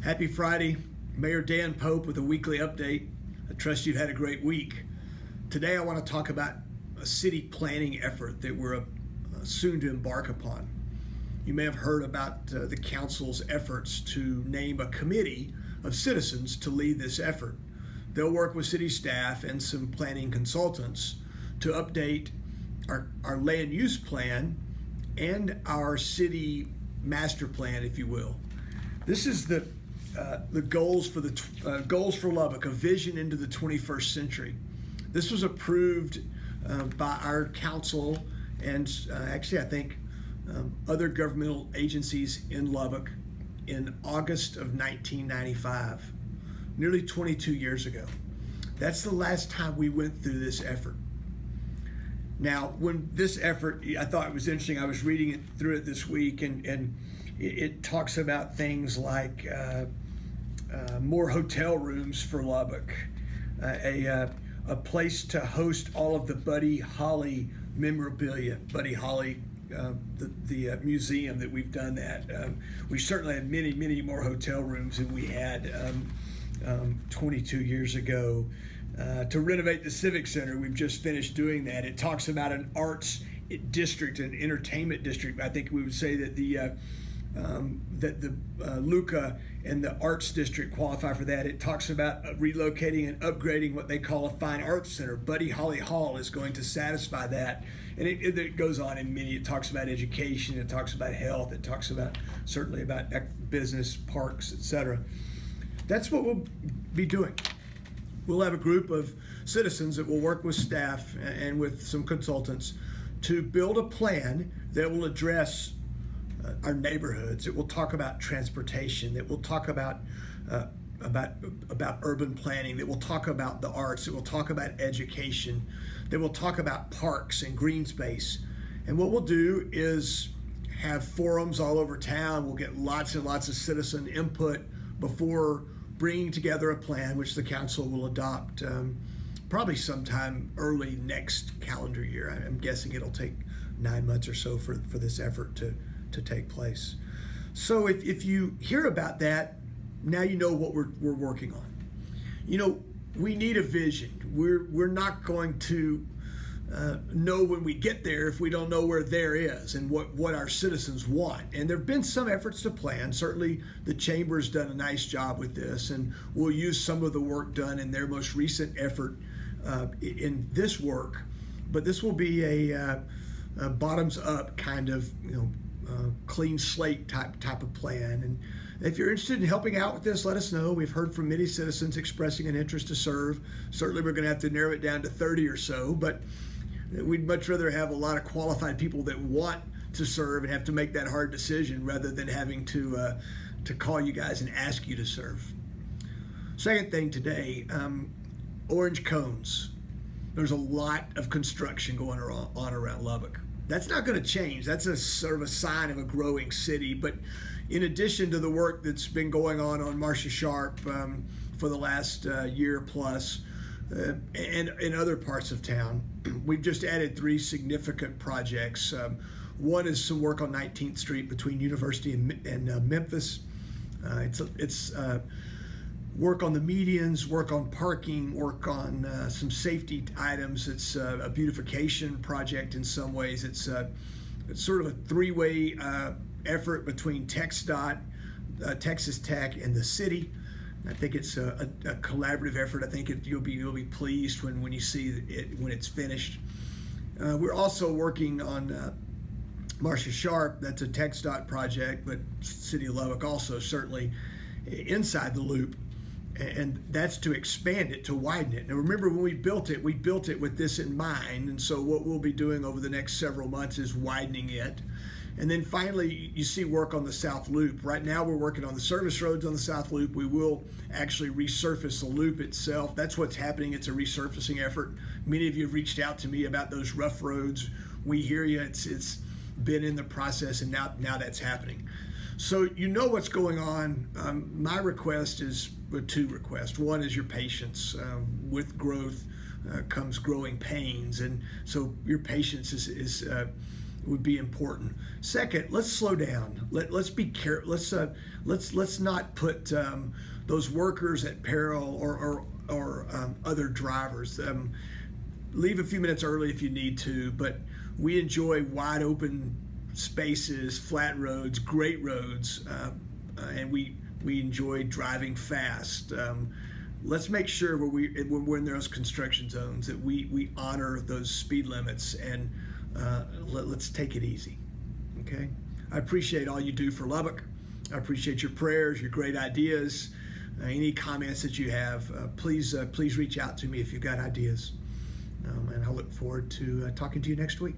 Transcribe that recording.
Happy Friday. Mayor Dan Pope with a weekly update. I trust you've had a great week. Today I want to talk about a city planning effort that we're soon to embark upon. You may have heard about the council's efforts to name a committee of citizens to lead this effort. They'll work with city staff and some planning consultants to update our land use plan and our city master plan, if you will. This is the goals for Lubbock, a vision into the 21st century. This was approved by our council and actually I think other governmental agencies in Lubbock in August of 1995, nearly 22 years ago. That's the last time we went through this effort. Now, when this effort, I thought it was interesting. I was reading it through it this week, and it talks about things like more hotel rooms for Lubbock, a place to host all of the Buddy Holly memorabilia. Buddy Holly, the museum that we've done that. We certainly have many, many more hotel rooms than we had 22 years ago. To renovate the Civic Center, we've just finished doing that. It talks about an arts district, an entertainment district. I think we would say that the Luca and the Arts District qualify for that. It talks about relocating and upgrading what they call a fine arts center. Buddy Holly Hall is going to satisfy that. And it goes on in many. It talks about education. It talks about health. It talks about certainly about business, parks, etc. That's what we'll be doing. We'll have a group of citizens that will work with staff and with some consultants to build a plan that will address our neighborhoods. It will talk about transportation. That will talk about urban planning. That will talk about the arts. It will talk about education. That will talk about parks and green space. And what we'll do is have forums all over town. We'll get lots and lots of citizen input before bringing together a plan which the council will adopt probably sometime early next calendar year. I'm guessing it'll take 9 months or so for this effort to take place. So if you hear about that, now you know what we're working on. You know, we need a vision. We're not going to know when we get there if we don't know where there is and what our citizens want. And there have been some efforts to plan. Certainly the Chamber's done a nice job with this, and we'll use some of the work done in their most recent effort in this work. But this will be a bottoms up kind of clean slate type of plan. And if you're interested in helping out with this, let us know. We've heard from many citizens expressing an interest to serve. Certainly we're going to have to narrow it down to 30 or so, but we'd much rather have a lot of qualified people that want to serve and have to make that hard decision rather than having to call you guys and ask you to serve. Second thing today, orange cones. There's a lot of construction going on around Lubbock. That's not going to change. That's a sort of a sign of a growing city. But in addition to the work that's been going on Marcia Sharp for the last year plus, and in other parts of town, we've just added 3 significant projects. One is some work on 19th Street between University and Memphis. It's work on the medians, work on parking, work on some safety items. It's a beautification project in some ways. It's sort of a 3-way effort between TxDOT, Texas Tech, and the city. I think it's a collaborative effort. I think you'll be pleased when you see it when it's finished. We're also working on Marcia Sharp. That's a TxDOT project, but City of Lubbock also certainly inside the loop. And that's to expand it, to widen it. Now remember, when we built it with this in mind. And so what we'll be doing over the next several months is widening it. And then finally, you see work on the South Loop. Right now, we're working on the service roads on the South Loop. We will actually resurface the loop itself. That's what's happening. It's a resurfacing effort. Many of you have reached out to me about those rough roads. We hear you. It's been in the process, and now that's happening. So you know what's going on. My request is 2 requests. One is your patience. With growth comes growing pains, and so your patience is would be important. Second, let's slow down. Let's be careful. Let's not put those workers at peril or other drivers. Leave a few minutes early if you need to, but we enjoy wide open spaces, flat roads, great roads, and we enjoy driving fast. Let's make sure when we're in those construction zones that we honor those speed limits, and let's take it easy. Okay? I appreciate all you do for Lubbock. I appreciate your prayers, your great ideas. Any comments that you have, please reach out to me if you've got ideas. And I look forward to talking to you next week.